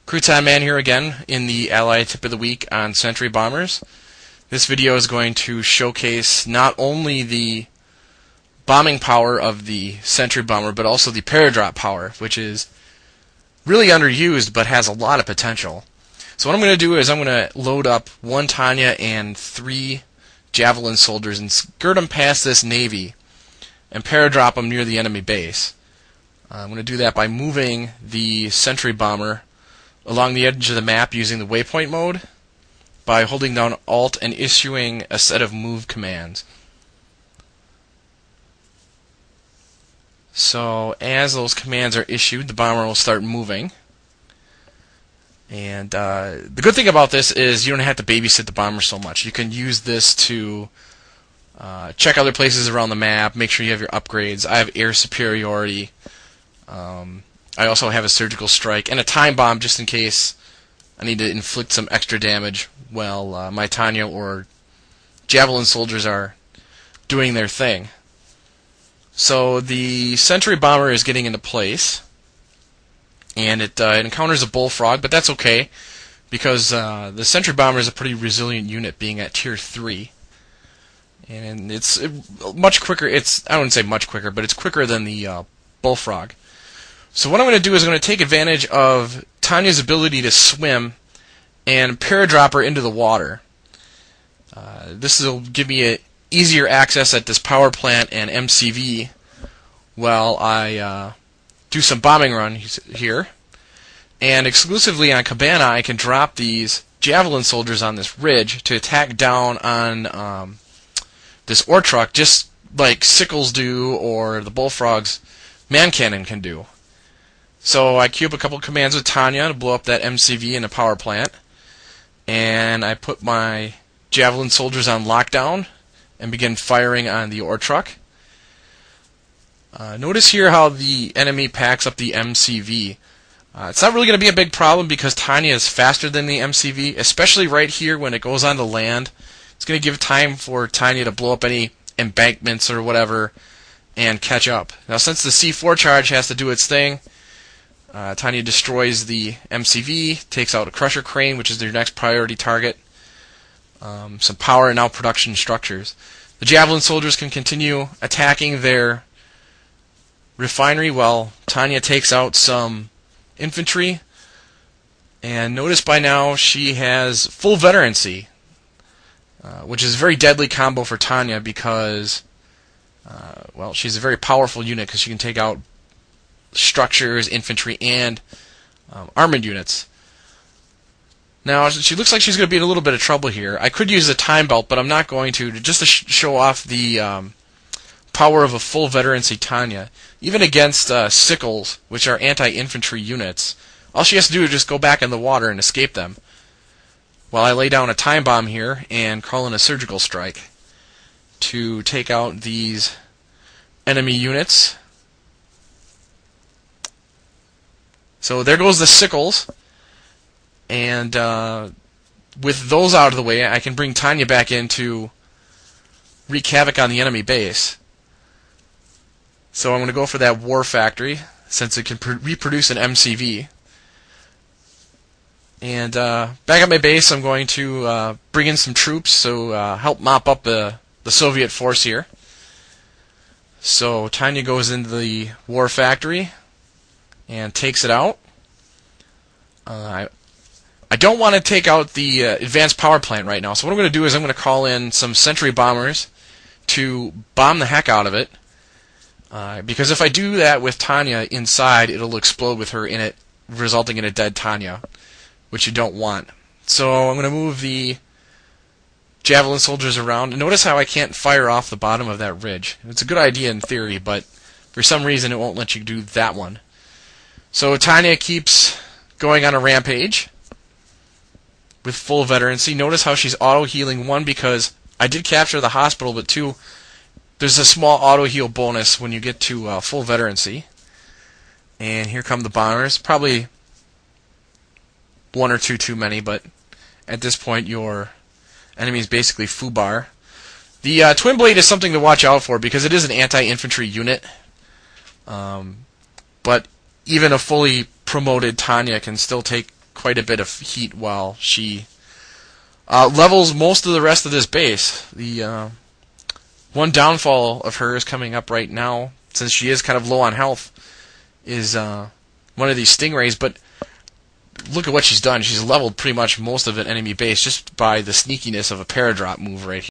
Crouton Man here again in the Ally Tip of the Week on Sentry Bombers. This video is going to showcase not only the bombing power of the Sentry Bomber, but also the Paradrop power, which is really underused but has a lot of potential. So what I'm going to do is I'm going to load up one Tanya and 3 Javelin soldiers and skirt them past this Navy and Paradrop them near the enemy base. I'm going to do that by moving the Sentry Bomber along the edge of the map using the waypoint mode by holding down Alt and issuing a set of move commands. So as those commands are issued, the bomber will start moving. And the good thing about this is you don't have to babysit the bomber so much. You can use this to check other places around the map, make sure you have your upgrades. I have air superiority. I also have a surgical strike and a time bomb just in case I need to inflict some extra damage while my Tanya or Javelin soldiers are doing their thing. So the Sentry Bomber is getting into place, and it encounters a Bullfrog, but that's okay because the Sentry Bomber is a pretty resilient unit, being at tier 3, and it's much quicker. I wouldn't say much quicker, but it's quicker than the Bullfrog. So what I'm going to do is I'm going to take advantage of Tanya's ability to swim and Paradrop her into the water. This will give me easier access at this power plant and MCV while I do some bombing run here. And exclusively on Cabana, I can drop these Javelin soldiers on this ridge to attack down on this ore truck, just like Sickles do or the Bullfrog's man cannon can do. So I queue up a couple commands with Tanya to blow up that MCV in the power plant, and I put my Javelin soldiers on lockdown and begin firing on the ore truck. Notice here how the enemy packs up the MCV. It's not really going to be a big problem because Tanya is faster than the MCV, especially right here when it goes on to land. It's going to give time for Tanya to blow up any embankments or whatever and catch up. Now since the C4 charge has to do its thing, Tanya destroys the MCV, takes out a crusher crane, which is their next priority target, some power and now production structures. The Javelin soldiers can continue attacking their refinery while Tanya takes out some infantry. And notice by now she has full veterancy, which is a very deadly combo for Tanya because, well, she's a very powerful unit because she can take out structures, infantry, and armored units. Now, she looks like she's going to be in a little bit of trouble here. I could use a time belt, but I'm not going to, just to show off the power of a full veterancy Tanya. Even against Sickles, which are anti-infantry units, all she has to do is just go back in the water and escape them, while I lay down a time bomb here and call in a surgical strike to take out these enemy units. So there goes the Sickles, and with those out of the way, I can bring Tanya back in to wreak havoc on the enemy base. So I'm going to go for that War Factory, since it can reproduce an MCV. And back at my base, I'm going to bring in some troops to help mop up the Soviet force here. So Tanya goes into the War Factory and takes it out. I don't want to take out the advanced power plant right now, so what I'm going to do is I'm going to call in some Sentry Bombers to bomb the heck out of it, because if I do that with Tanya inside, it'll explode with her in it, resulting in a dead Tanya, which you don't want. So I'm going to move the Javelin soldiers around, and notice how I can't fire off the bottom of that ridge. It's a good idea in theory, but for some reason it won't let you do that one. So Tanya keeps going on a rampage with full veterancy. Notice how she's auto-healing, 1, because I did capture the hospital, but 2, there's a small auto-heal bonus when you get to full veterancy. And here come the bombers. Probably 1 or 2 too many, but at this point your enemy is basically foobar. The Twin Blade is something to watch out for because it is an anti-infantry unit. But even a fully promoted Tanya can still take quite quite a bit of heat while she levels most of the rest of this base. The one downfall of her is coming up right now, since she is kind of low on health, is one of these stingrays. But look at what she's done. She's leveled pretty much most of an enemy base just by the sneakiness of a Paradrop move right here.